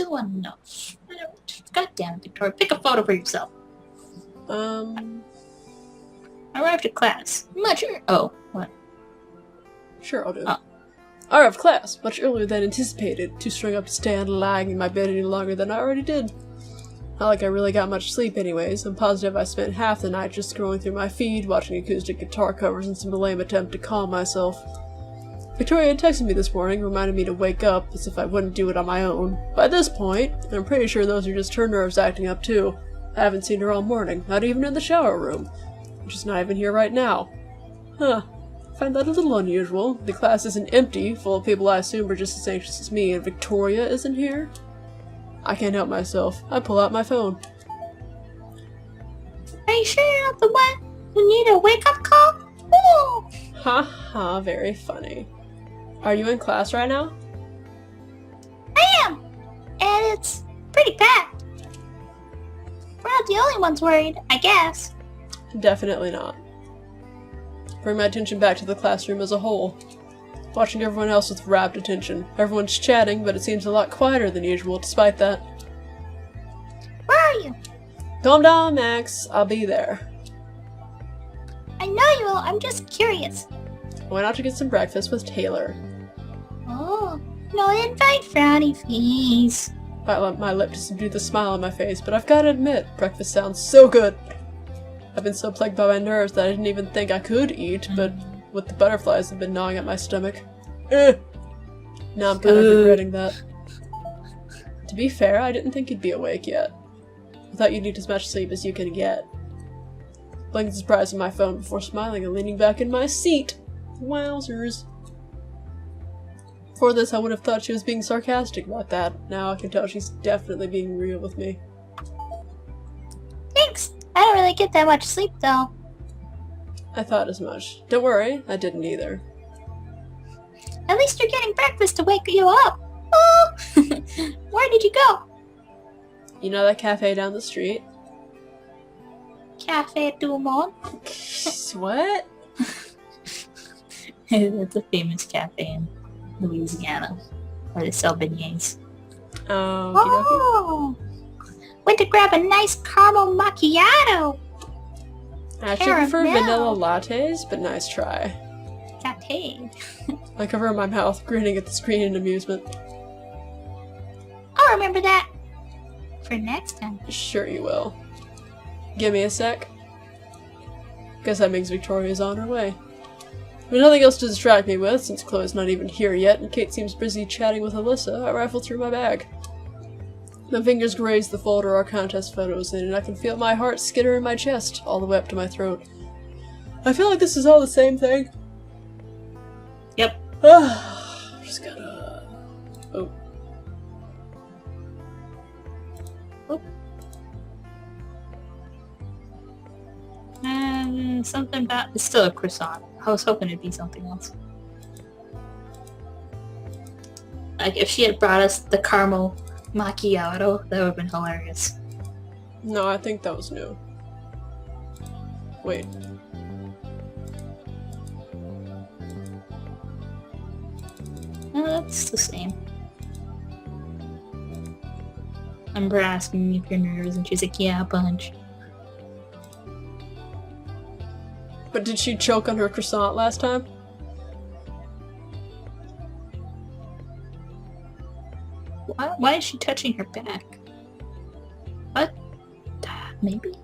still want to know. God damn it, Victoria. Pick a photo for yourself. I arrived at class. Much oh, what? Sure, I'll do it. Oh. I arrived at class much earlier than anticipated, too strung up to stand lying in my bed any longer than I already did. Not like I really got much sleep anyways. I'm positive I spent half the night just scrolling through my feed, watching acoustic guitar covers in some lame attempt to calm myself. Victoria had texted me this morning, reminding me to wake up, as if I wouldn't do it on my own. By this point, I'm pretty sure those are just her nerves acting up too. I haven't seen her all morning, not even in the shower room. She's not even here right now. Huh. I find that a little unusual. The class isn't empty, full of people I assume are just as anxious as me, and Victoria isn't here? I can't help myself. I pull out my phone. Are you sure you're not the one who need a wake-up call? Ooh. Ha ha, very funny. Are you in class right now? I am! And it's pretty packed. We're not the only ones worried, I guess. Definitely not. Bring my attention back to the classroom as a whole. Watching everyone else with rapt attention. Everyone's chatting, but it seems a lot quieter than usual despite that. Where are you? Calm down, Max. I'll be there. I know you will, I'm just curious. I went out to get some breakfast with Taylor. Oh, no invite, frowny face. I let my lip to subdue the smile on my face, but I've got to admit, breakfast sounds so good. I've been so plagued by my nerves that I didn't even think I could eat, but with the butterflies have been gnawing at my stomach. Now I'm kind of regretting that. To be fair, I didn't think you'd be awake yet. I thought you'd need as much sleep as you can get. Blinking surprise at my phone before smiling and leaning back in my seat. Wowzers. Before this, I would have thought she was being sarcastic about that. Now I can tell she's definitely being real with me. Thanks. I don't really get that much sleep, though. I thought as much. Don't worry, I didn't either. At least you're getting breakfast to wake you up. Oh! Where did you go? You know that cafe down the street? Cafe du Monde? What? It's a famous cafe in Louisiana where they sell beignets. Oh, went to grab a nice caramel macchiato. I actually prefer vanilla lattes, but nice try. Latte. I cover my mouth, grinning at the screen in amusement. I'll remember that for next time. Sure you will. Give me a sec. Guess that means Victoria's on her way. With nothing else to distract me with, since Chloe's not even here yet and Kate seems busy chatting with Alyssa, I rifle through my bag. My fingers graze the folder our contest photos in, and I can feel my heart skitter in my chest, all the way up to my throat. I feel like this is all the same thing. Yep. Just gotta... Oh. Something about... It's still a croissant. I was hoping it'd be something else. Like, if she had brought us the caramel macchiato, that would have been hilarious. No, I think that was new. Wait. No, that's the same. I remember asking me if you're nervous, and she's like, yeah, a bunch. But did she choke on her croissant last time? Why is she touching her back? What? Maybe?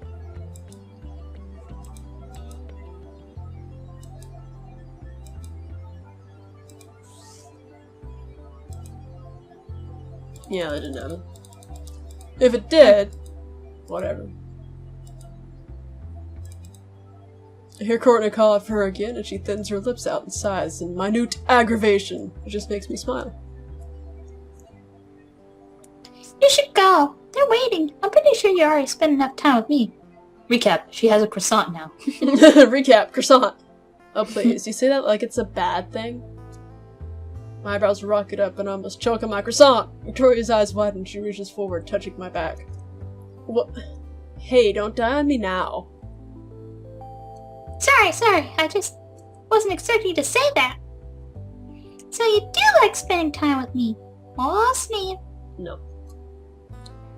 Yeah, that didn't happen. If it did, whatever. I hear Courtney call out for her again, and she thins her lips out in sighs in minute aggravation. It just makes me smile. You should go. They're waiting. I'm pretty sure you already spent enough time with me. Recap. She has a croissant now. Recap. Croissant. Oh, please. You say that like it's a bad thing? My eyebrows rocket up and I almost choke on my croissant. Victoria's eyes widen and she reaches forward, touching my back. What? Hey, don't die on me now. Sorry. I just wasn't expecting you to say that. So you do like spending time with me. Oh, Snape. No.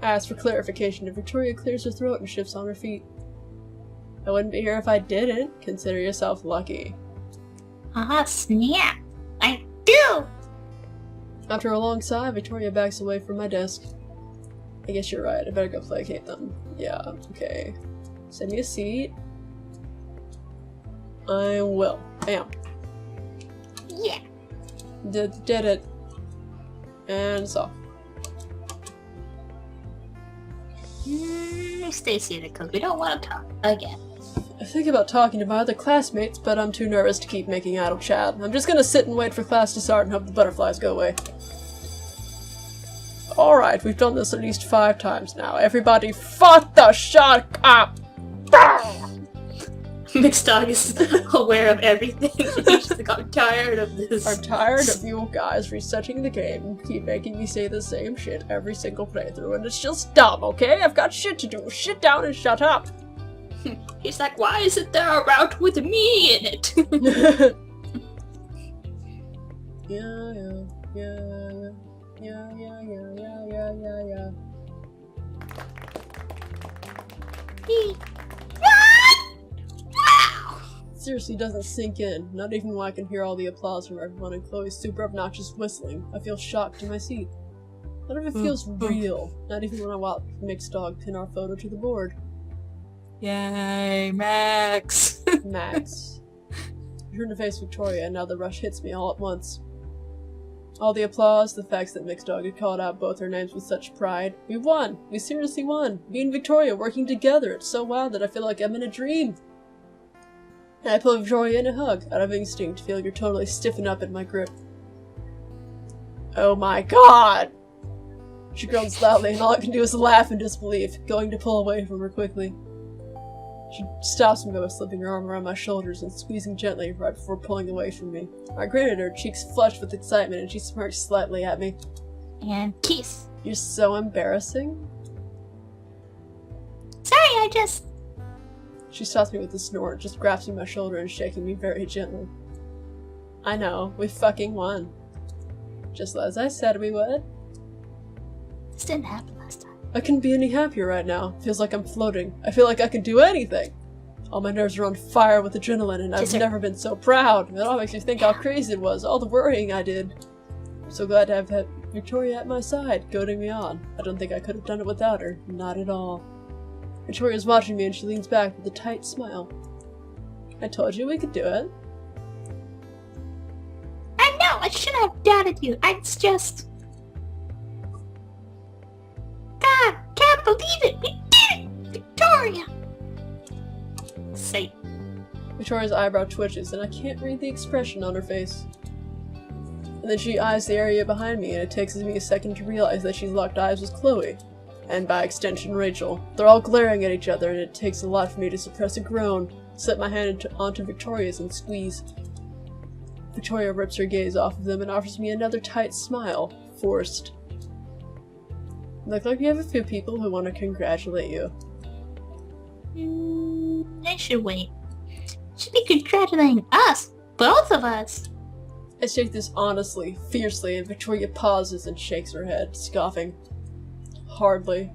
I ask for clarification, and Victoria clears her throat and shifts on her feet. I wouldn't be here if I didn't. Consider yourself lucky. Ah, snap! I do! After a long sigh, Victoria backs away from my desk. I guess you're right, I better go placate them. Yeah, okay. Send me a seat. I will. Bam. Yeah. Did it. And it's off. Stay seated, because we don't want to talk again. I think about talking to my other classmates, but I'm too nervous to keep making idle chat. I'm just gonna sit and wait for class to start and hope the butterflies go away. Alright, we've done this at least 5 times now. Everybody fuck the shut up! Mixed Dog is aware of everything. He's just like, I'm tired of this. I'm tired of you guys resetting the game and keep making me say the same shit every single playthrough, and it's just dumb, okay? I've got shit to do. Sit down and shut up! He's like, why isn't there a route with me in it? Yeah. Seriously doesn't sink in, not even when I can hear all the applause from everyone and Chloe's super obnoxious whistling. I feel shocked in my seat. None of it feels real, not even when I watch Mixed Dog pin our photo to the board. Yay, Max! Max. I turn to face Victoria, and now the rush hits me all at once. All the applause, the facts that Mixed Dog had called out both our names with such pride. We won! We seriously won! Me and Victoria working together, it's so wild that I feel like I'm in a dream! And I pull Victoria in a hug, out of instinct, feeling her totally stiffen up in my grip. Oh my god! She groans loudly, and all I can do is laugh in disbelief, going to pull away from her quickly. She stops me by slipping her arm around my shoulders and squeezing gently right before pulling away from me. I grin at her, cheeks flushed with excitement, and she smirks slightly at me. And kiss. You're so embarrassing. Sorry, I just... She stops me with a snort, just grasping my shoulder and shaking me very gently. I know, we fucking won. Just as I said we would. This didn't happen last time. I couldn't be any happier right now. Feels like I'm floating. I feel like I can do anything. All my nerves are on fire with adrenaline, and I've never been so proud. It all makes me think how crazy it was, all the worrying I did. I'm so glad to have had Victoria at my side, goading me on. I don't think I could have done it without her. Not at all. Victoria's watching me, and she leans back with a tight smile. I told you we could do it. I know! I shouldn't have doubted you. It's just... God, can't believe it! We did it! Victoria! Say. Victoria's eyebrow twitches, and I can't read the expression on her face. And then she eyes the area behind me, and it takes me a second to realize that she's locked eyes with Chloe. And by extension, Rachel. They're all glaring at each other, and it takes a lot for me to suppress a groan, slip my hand onto Victoria's, and squeeze. Victoria rips her gaze off of them and offers me another tight smile, forced. Look like you have a few people who want to congratulate you. I should wait. Should be congratulating us, both of us. I shake this honestly, fiercely, and Victoria pauses and shakes her head, scoffing. Hardly.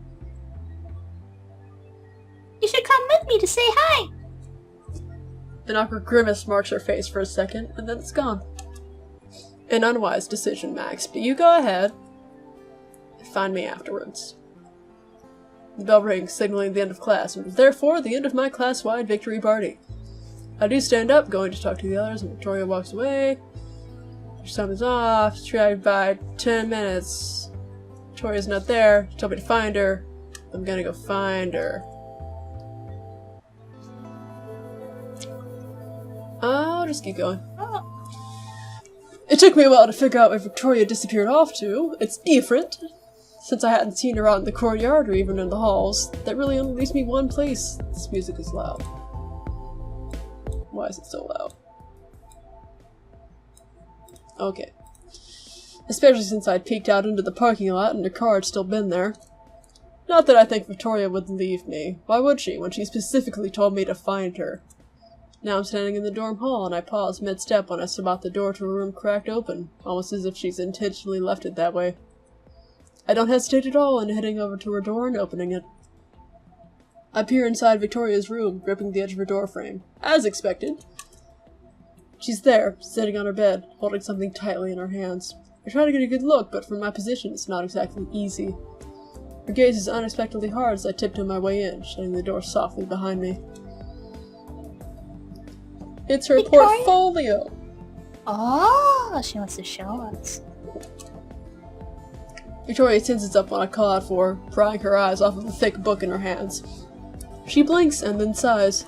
You should come with me to say hi. An awkward grimace marks her face for a second, and then it's gone. An unwise decision, Max, but you go ahead. Find me afterwards. The bell rings, signaling the end of class, and therefore the end of my class-wide victory party. I do stand up, going to talk to the others, and Victoria walks away. Her time is off. Try by 10 minutes. Victoria's not there. She told me to find her. I'm gonna go find her. I'll just keep going. It took me a while to figure out where Victoria disappeared off to. It's different. Since I hadn't seen her out in the courtyard or even in the halls, that really only leaves me one place. This music is loud. Why is it so loud? Okay. Especially since I'd peeked out into the parking lot and her car had still been there. Not that I think Victoria would leave me. Why would she, when she specifically told me to find her? Now I'm standing in the dorm hall, and I pause mid-step when I spot the door to her room cracked open, almost as if she's intentionally left it that way. I don't hesitate at all in heading over to her door and opening it. I peer inside Victoria's room, gripping the edge of her door frame. As expected. She's there, sitting on her bed, holding something tightly in her hands. I try to get a good look, but from my position it's not exactly easy. Her gaze is unexpectedly hard as I tiptoe my way in, shutting the door softly behind me. It's her portfolio! Oh, she wants to show us. Victoria tenses up when I call out for her, prying her eyes off of the thick book in her hands. She blinks and then sighs.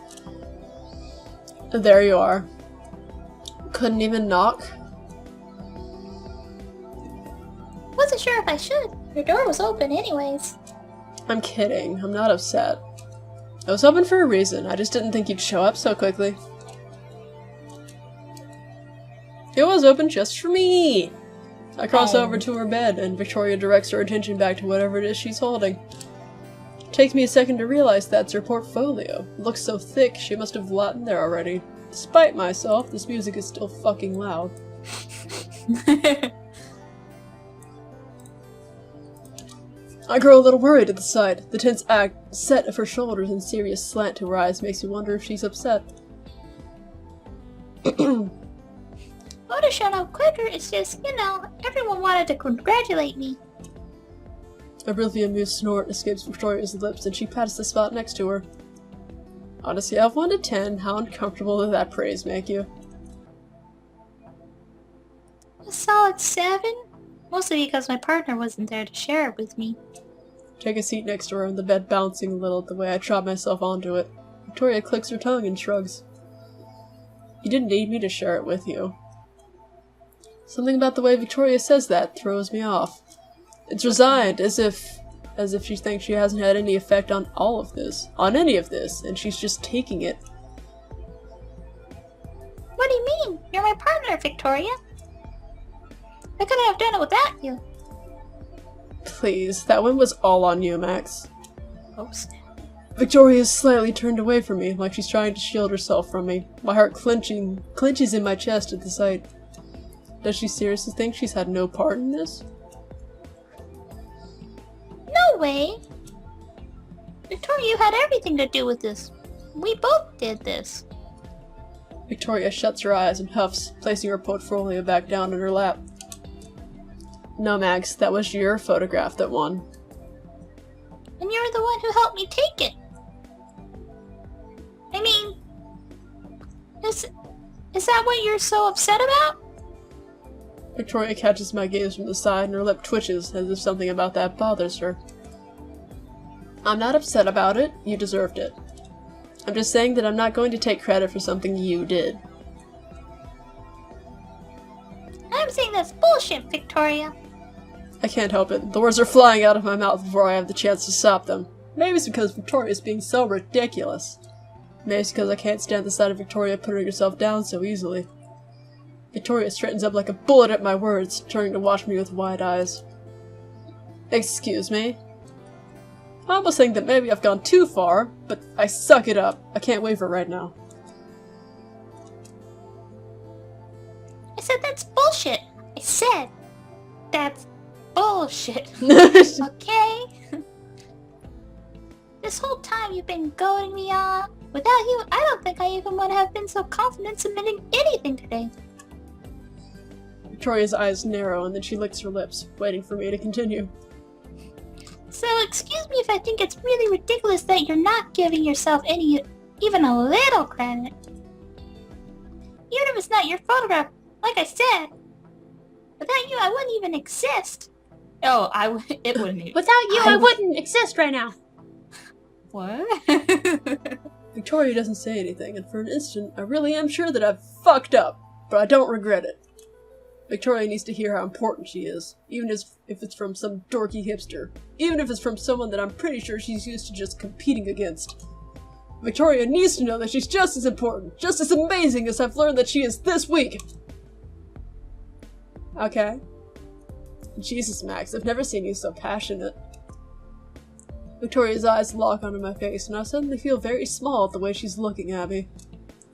There you are. Couldn't even knock? Wasn't sure if I should. Your door was open anyways. I'm kidding. I'm not upset. It was open for a reason. I just didn't think you'd show up so quickly. It was open just for me! I cross over to her bed, and Victoria directs her attention back to whatever it is she's holding. It takes me a second to realize that's her portfolio. It looks so thick, she must have a lot in there already. Despite myself, this music is still fucking loud. I grow a little worried at the sight. The tense set of her shoulders and serious slant to her eyes makes me wonder if she's upset. Would have shown up quicker, it's just, everyone wanted to congratulate me. A really amused snort escapes Victoria's lips and she pats the spot next to her. On a scale of 1 to 10, how uncomfortable did that praise make you? A solid 7? Mostly because my partner wasn't there to share it with me. Take a seat next to her and the bed bouncing a little at the way I trot myself onto it. Victoria clicks her tongue and shrugs. You didn't need me to share it with you. Something about the way Victoria says that throws me off. It's resigned, as if she thinks she hasn't had any effect on all of this, on any of this, and she's just taking it. What do you mean? You're my partner, Victoria. I couldn't have done it without you. Please, that one was all on you, Max. Oops. Victoria is slightly turned away from me, like she's trying to shield herself from me. My heart clenches in my chest at the sight. Does she seriously think she's had no part in this? No way! Victoria, you had everything to do with this. We both did this. Victoria shuts her eyes and huffs, placing her portfolio back down in her lap. No, Max, that was your photograph that won. And you're the one who helped me take it. I mean, is that what you're so upset about? Victoria catches my gaze from the side and her lip twitches as if something about that bothers her. I'm not upset about it. You deserved it. I'm just saying that I'm not going to take credit for something you did. I'm saying that's bullshit, Victoria. I can't help it. The words are flying out of my mouth before I have the chance to stop them. Maybe it's because Victoria's being so ridiculous. Maybe it's because I can't stand the sight of Victoria putting herself down so easily. Victoria straightens up like a bullet at my words, turning to watch me with wide eyes. Excuse me? I almost think that maybe I've gone too far, but I suck it up. I can't waver right now. I said that's bullshit. I said that's bullshit. Okay? This whole time you've been goading me on. Without you, I don't think I even would have been so confident submitting anything today. Victoria's eyes narrow and then she licks her lips, waiting for me to continue. So excuse me if I think it's really ridiculous that you're not giving yourself even a little credit. Even if it's not your photograph, like I said. Without you, I wouldn't even exist. Oh, it wouldn't even. Without you, I wouldn't exist right now. What? Victoria doesn't say anything, and for an instant, I really am sure that I've fucked up, but I don't regret it. Victoria needs to hear how important she is, even if it's from some dorky hipster. Even if it's from someone that I'm pretty sure she's used to just competing against. Victoria needs to know that she's just as important, just as amazing as I've learned that she is this week! Okay. Jesus, Max, I've never seen you so passionate. Victoria's eyes lock onto my face, and I suddenly feel very small at the way she's looking at me.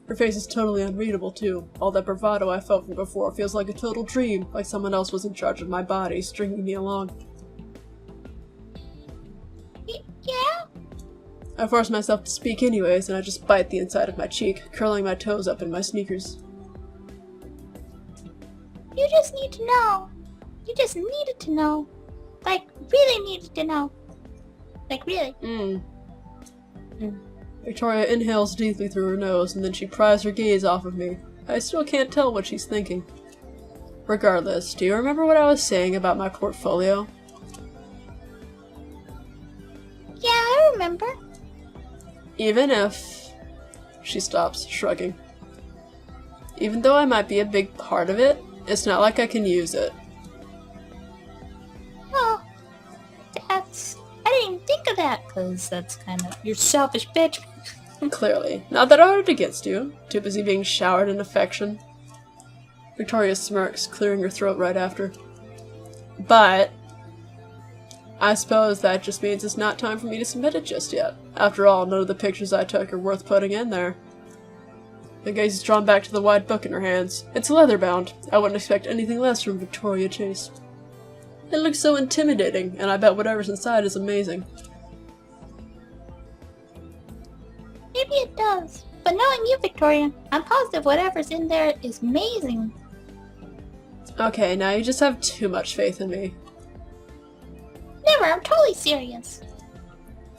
Her face is totally unreadable, too. All that bravado I felt from before feels like a total dream, like someone else was in charge of my body, stringing me along. I force myself to speak anyways, and I just bite the inside of my cheek, curling my toes up in my sneakers. You just need to know. You just needed to know. Like, really needed to know. Like, really. Victoria inhales deeply through her nose, and then she pries her gaze off of me. I still can't tell what she's thinking. Regardless, do you remember what I was saying about my portfolio? Yeah, I remember. Even if... She stops, shrugging. Even though I might be a big part of it, it's not like I can use it. Oh, that's... I didn't even think of that, because that's kind of... You're selfish bitch. Clearly. Not that I hold it against you. Too busy being showered in affection. Victoria smirks, clearing her throat right after. But... I suppose that just means it's not time for me to submit it just yet. After all, none of the pictures I took are worth putting in there. The gaze is drawn back to the wide book in her hands. It's leather-bound. I wouldn't expect anything less from Victoria Chase. It looks so intimidating, and I bet whatever's inside is amazing. Maybe it does. But knowing you, Victoria, I'm positive whatever's in there is amazing. Okay, now you just have too much faith in me. Never, I'm totally serious.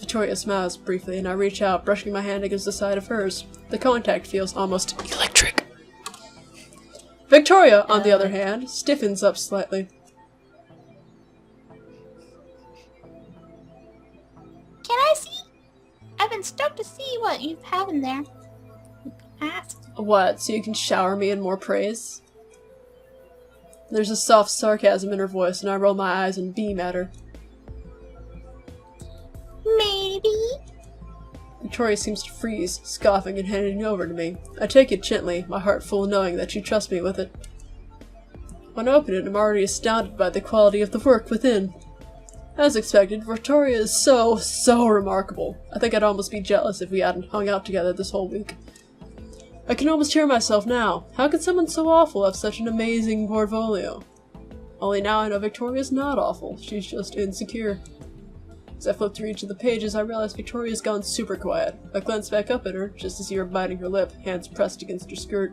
Victoria smiles briefly, and I reach out, brushing my hand against the side of hers. The contact feels almost electric. Victoria, on the other hand, stiffens up slightly. Can I see? I've been stoked to see what you have in there. Ask. What, so you can shower me in more praise? There's a soft sarcasm in her voice, and I roll my eyes and beam at her. Maybe. Victoria seems to freeze, scoffing and handing it over to me. I take it gently, my heart full knowing that she trusts me with it. When I open it, I'm already astounded by the quality of the work within. As expected, Victoria is so remarkable. I think I'd almost be jealous if we hadn't hung out together this whole week. I can almost hear myself now. How could someone so awful have such an amazing portfolio? Only now I know Victoria's not awful, she's just insecure. As I flip through each of the pages, I realize Victoria's gone super quiet. I glance back up at her, just to see her biting her lip, hands pressed against her skirt.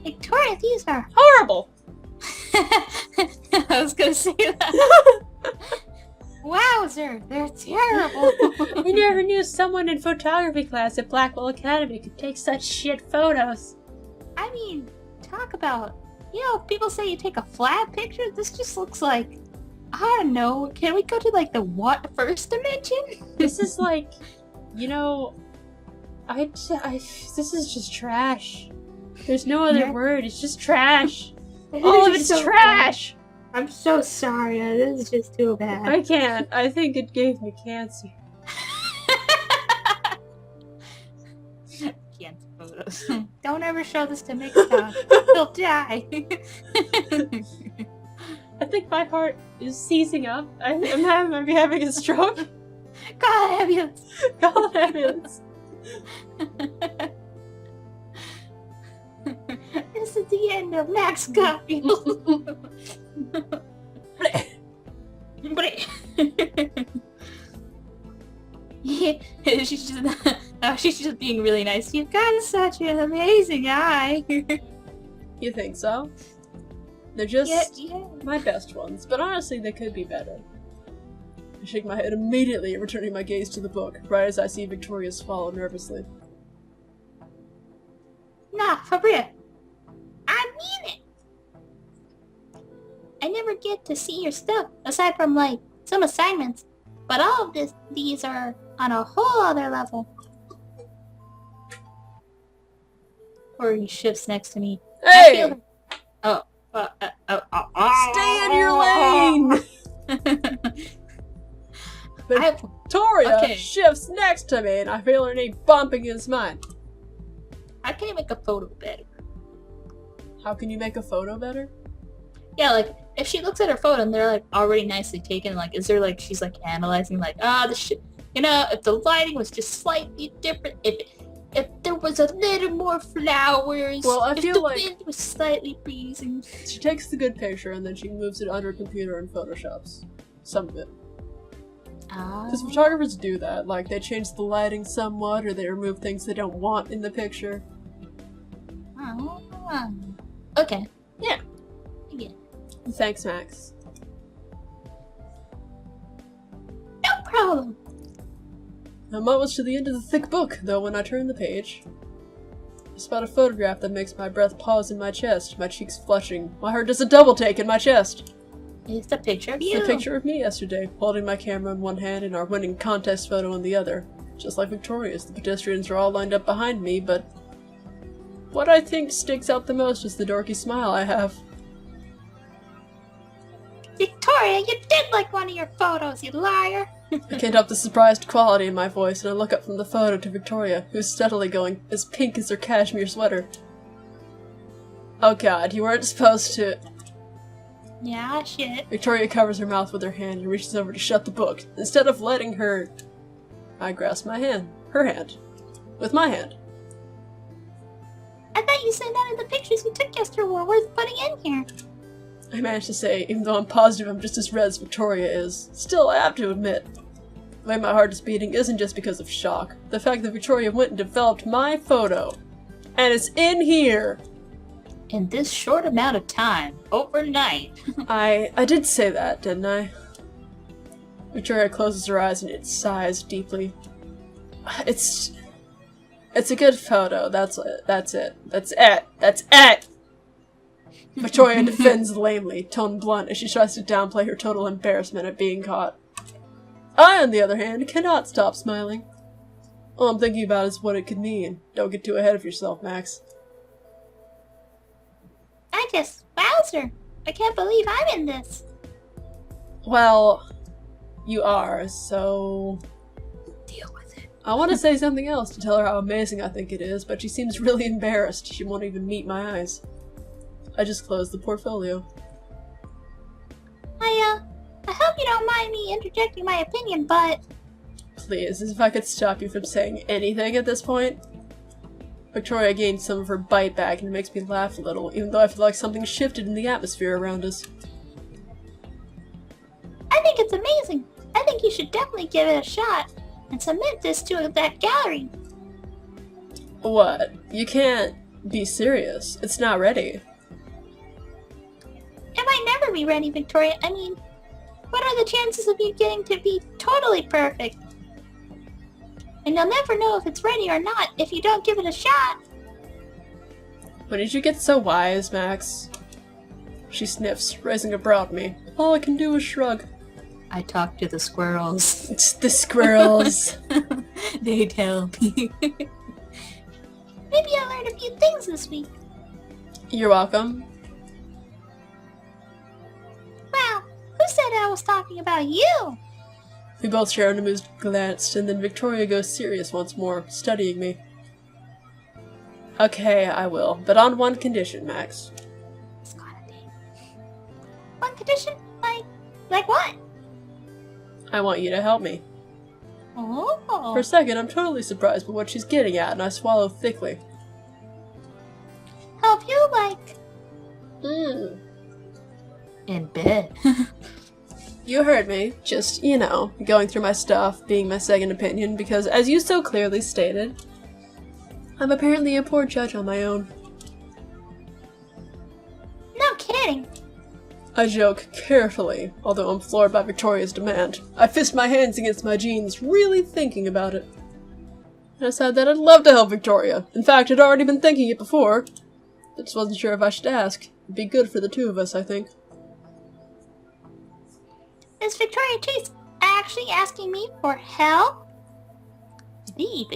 Victoria, these are Horrible! I was gonna say that. Wowzer, they're terrible. I never knew someone in photography class at Blackwell Academy could take such shit photos. I mean, talk about, people say you take a flat picture. This just looks like, I don't know, can we go to like the first dimension? This is like, this is just trash. There's no other word, it's just trash. All of it's so trash! Bad. I'm so sorry, this is just too bad. I can't. I think it gave me cancer. Cancer photos. Don't ever show this to Mixdown. He'll die. I think my heart is seizing up. I might be having a stroke. Call an ambulance. Call an ambulance. This is the end of Max Garfield. Yeah, she's just being really nice. You've got such an amazing eye. You think so? They're just yeah. my best ones, but honestly they could be better. I shake my head immediately, returning my gaze to the book, right as I see Victoria swallow nervously. Nah, for real. I mean it. I never get to see your stuff, aside from, like, some assignments. But all of these are on a whole other level. Or he shifts next to me. Hey! Stay in your lane! Victoria shifts next to me, and I feel her knee bump against mine. How can you make a photo better? How can you make a photo better? Yeah, like, if she looks at her photo and they're, like, already nicely taken, like, is there, like, she's, like, analyzing, like, the shit, if the lighting was just slightly different, if there was a little more flowers, well, I if feel the like wind was slightly breezing. She takes the good picture and then she moves it under her computer and photoshops some of it. Because photographers do that, like they change the lighting somewhat or they remove things they don't want in the picture. Okay. Yeah. Yeah. Thanks, Max. No problem. I'm almost to the end of the thick book, though when I turn the page, I spot a photograph that makes my breath pause in my chest, my cheeks flushing. My heart does a double take in my chest. It's a picture of you. It's a picture of me yesterday, holding my camera in one hand and our winning contest photo in the other. Just like Victoria's, the pedestrians are all lined up behind me, but what I think sticks out the most is the dorky smile I have. Victoria, you did like one of your photos, you liar. I can't help the surprised quality in my voice, and I look up from the photo to Victoria, who's steadily going as pink as her cashmere sweater. Oh god, you weren't supposed to... Yeah, shit. Victoria covers her mouth with her hand and reaches over to shut the book. Instead of letting her... I grasp my hand. Her hand. With my hand. I thought you said none of the pictures you took yesterday were worth putting in here. I managed to say, even though I'm positive I'm just as red as Victoria is. Still, I have to admit, the way my heart is beating isn't just because of shock. The fact that Victoria went and developed my photo. And it's in here! In this short amount of time, overnight. I did say that, didn't I? Victoria closes her eyes and it sighs deeply. It's a good photo, that's it! Victoria defends lamely, tone blunt, as she tries to downplay her total embarrassment at being caught. I, on the other hand, cannot stop smiling. All I'm thinking about is what it could mean. Don't get too ahead of yourself, Max. Wowzer! I can't believe I'm in this. Well, you are, so... Deal with it. I want to say something else to tell her how amazing I think it is, but she seems really embarrassed. She won't even meet my eyes. I just closed the portfolio. I hope you don't mind me interjecting my opinion, but... Please, as if I could stop you from saying anything at this point. Victoria gained some of her bite back and it makes me laugh a little, even though I feel like something shifted in the atmosphere around us. I think it's amazing. I think you should definitely give it a shot and submit this to that gallery. What? You can't be serious. It's not ready. It might never be ready, Victoria. I mean, what are the chances of you getting to be totally perfect? And you'll never know if it's ready or not if you don't give it a shot. When did you get so wise, Max? She sniffs, raising a brow at me. All I can do is shrug. I talk to the squirrels. It's the squirrels. They tell me. Maybe I learned a few things this week. You're welcome. Wow, who said I was talking about you? We both share an amused glance, and then Victoria goes serious once more, studying me. Okay, I will, but on one condition, Max. It's gotta be. One condition? Like what? I want you to help me. Oh. For a second, I'm totally surprised by what she's getting at, and I swallow thickly. Help you, in bed. You heard me. Just, you know, going through my stuff, being my second opinion, because as you so clearly stated, I'm apparently a poor judge on my own. No kidding. I joke carefully, although I'm floored by Victoria's demand. I fist my hands against my jeans, really thinking about it. And I said that I'd love to help Victoria. In fact, I'd already been thinking it before. I just wasn't sure if I should ask. It'd be good for the two of us, I think. Is Victoria Chase actually asking me for help?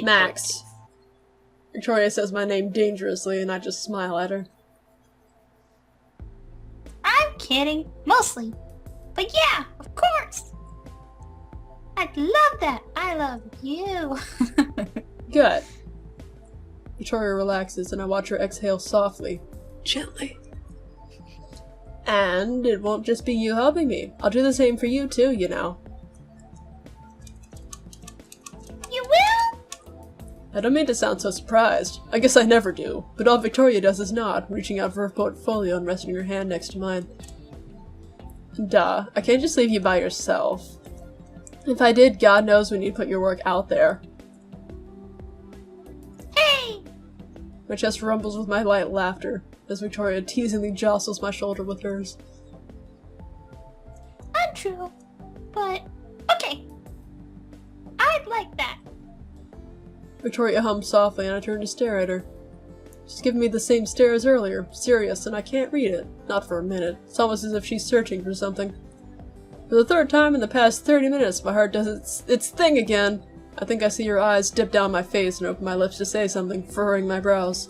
Max. Victoria says my name dangerously, and I just smile at her. I'm kidding, mostly. But yeah, of course. I'd love that. I love you. Good. Victoria relaxes, and I watch her exhale softly, gently. And it won't just be you helping me. I'll do the same for you too, you know. You will? I don't mean to sound so surprised. I guess I never do. But all Victoria does is nod, reaching out for her portfolio and resting her hand next to mine. Duh, I can't just leave you by yourself. If I did, God knows when you'd put your work out there. Hey! My chest rumbles with my light laughter as Victoria teasingly jostles my shoulder with hers. Untrue. But, okay. I'd like that. Victoria hums softly and I turn to stare at her. She's giving me the same stare as earlier, serious, and I can't read it. Not for a minute. It's almost as if she's searching for something. For the third time in the past 30 minutes, my heart does its thing again. I think I see her eyes dip down my face and open my lips to say something, furrowing my brows.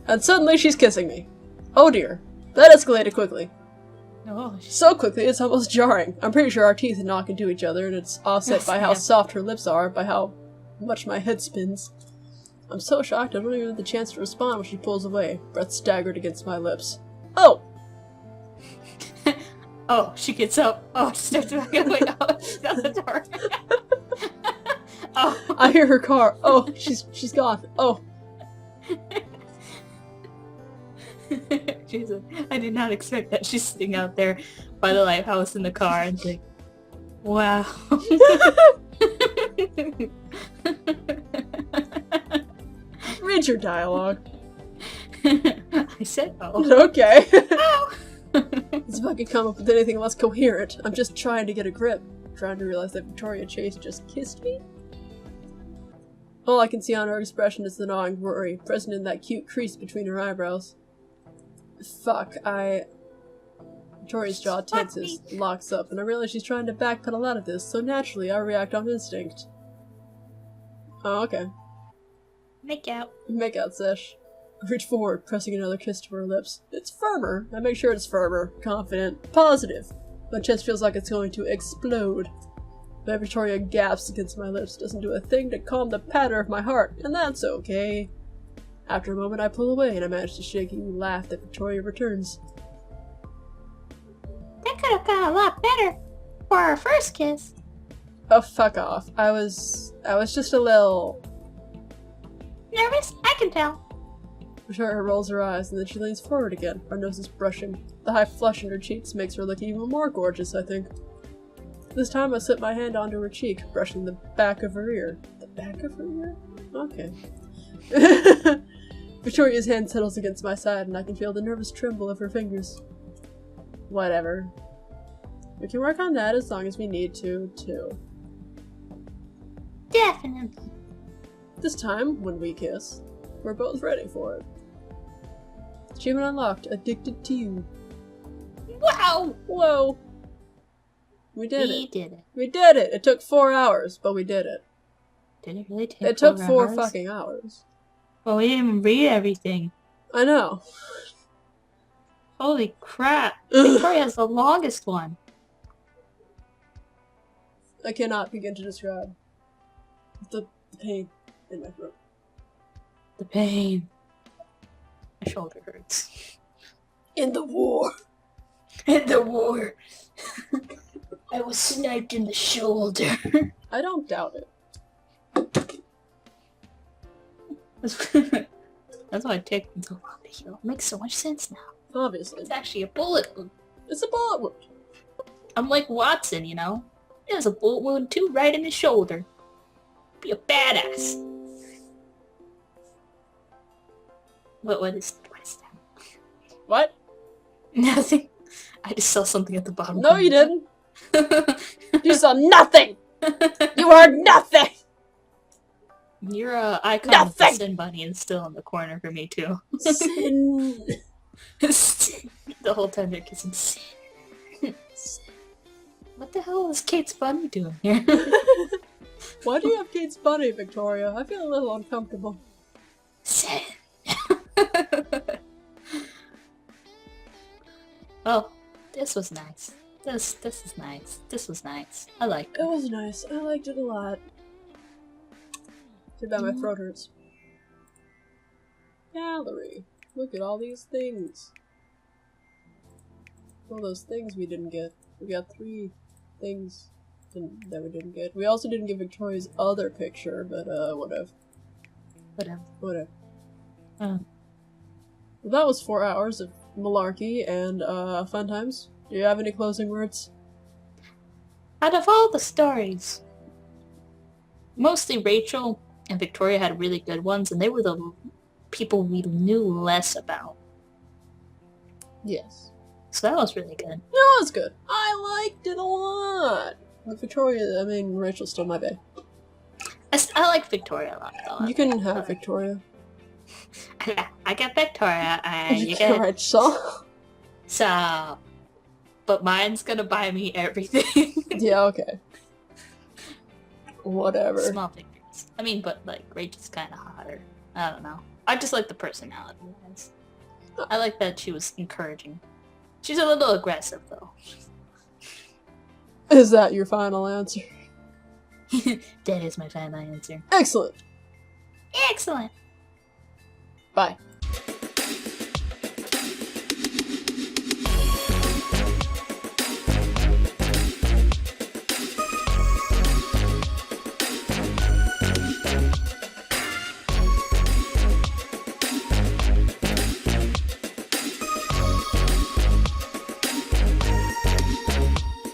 And suddenly she's kissing me. Oh dear. That escalated quickly. Oh, So quickly, it's almost jarring. I'm pretty sure our teeth knock into each other, and it's offset Yes, by how yeah. soft her lips are, by how much my head spins. I'm so shocked I don't even have the chance to respond when she pulls away, breath staggered against my lips. Oh! oh, she gets up. Oh, she starts walking away. Oh, she's out the door. oh. I hear her car. Oh, she's gone. Oh. Jesus, I did not expect that. She's sitting out there by the lighthouse in the car and like, wow. Read your dialogue. I said oh. Okay. Oh. As if I could come up with anything less coherent. I'm just trying to get a grip. Trying to realize that Victoria Chase just kissed me? All I can see on her expression is the gnawing worry, present in that cute crease between her eyebrows. Fuck, Victoria's jaw tenses, locks up, and I realize she's trying to backpedal out of this, so naturally I react on instinct. Oh, okay. Make out. Make out sesh. I reach forward, pressing another kiss to her lips. It's firmer. I make sure it's firmer, confident, positive. My chest feels like it's going to explode. But Victoria gasps against my lips, doesn't do a thing to calm the patter of my heart, and that's okay. After a moment I pull away and I manage to shake a laugh that Victoria returns. That could have gone a lot better for our first kiss. Oh, fuck off. I was just a little... Nervous? I can tell. Victoria rolls her eyes and then she leans forward again, our noses brushing. The high flush in her cheeks makes her look even more gorgeous, I think. This time I slip my hand onto her cheek, brushing the back of her ear. The back of her ear? Okay. Victoria's hand settles against my side and I can feel the nervous tremble of her fingers. Whatever. We can work on that as long as we need to, too. Definitely. This time, when we kiss, we're both ready for it. Achievement unlocked. Addicted to you. Wow! Whoa! We did We it. did it. We did it! It took 4 hours, but we did it. Did it really take It took 4 4 hours? fucking hours. Well, we didn't even read everything. I know. Holy crap. Ugh. Victoria's the longest one. I cannot begin to describe the pain in my throat. The pain. My shoulder hurts. In the war! In the war. I was sniped in the shoulder. I don't doubt it. That's why it took me so long to heal. It makes so much sense now. Obviously. It's actually a bullet wound. It's a bullet wound. I'm like Watson, you know? There's a bullet wound too, right in his shoulder. Be a badass. What is that? What? Nothing. I just saw something at the bottom. No, you didn't. You saw nothing! You heard nothing! Your icon with Nothing! the Sin Bunny is still in the corner for me too. Sin. The whole time they're kissing Sin. What the hell is Kate's bunny doing here? Why do you have Kate's bunny, Victoria? I feel a little uncomfortable. Sin. Well, this was nice. This is nice. This was nice. I liked It it. was nice. I liked it a lot. Too bad my throat hurts. Gallery. Look at all these things. All those things we didn't get. We got 3 things that we didn't get. We also didn't get Victoria's other picture, but whatever. Whatever. Oh. Well, that was 4 hours of malarkey and fun times. Do you have any closing words? Out of all the stories mostly Rachel and Victoria had really good ones, and they were the people we knew less about. Yes. So that was really good. No, it was good. I liked it a lot. But Rachel's still my bae. I like Victoria a lot, though. You can have Victoria. I got Victoria, and You you can get... write song. So... But mine's gonna buy me everything. Yeah, okay. Whatever. Small figures. I mean, but, like, Rachel's kinda hotter. I don't know. I just like the personality. I like that she was encouraging. She's a little aggressive, though. Is that your final answer? That is my final answer. Excellent. Excellent! Bye.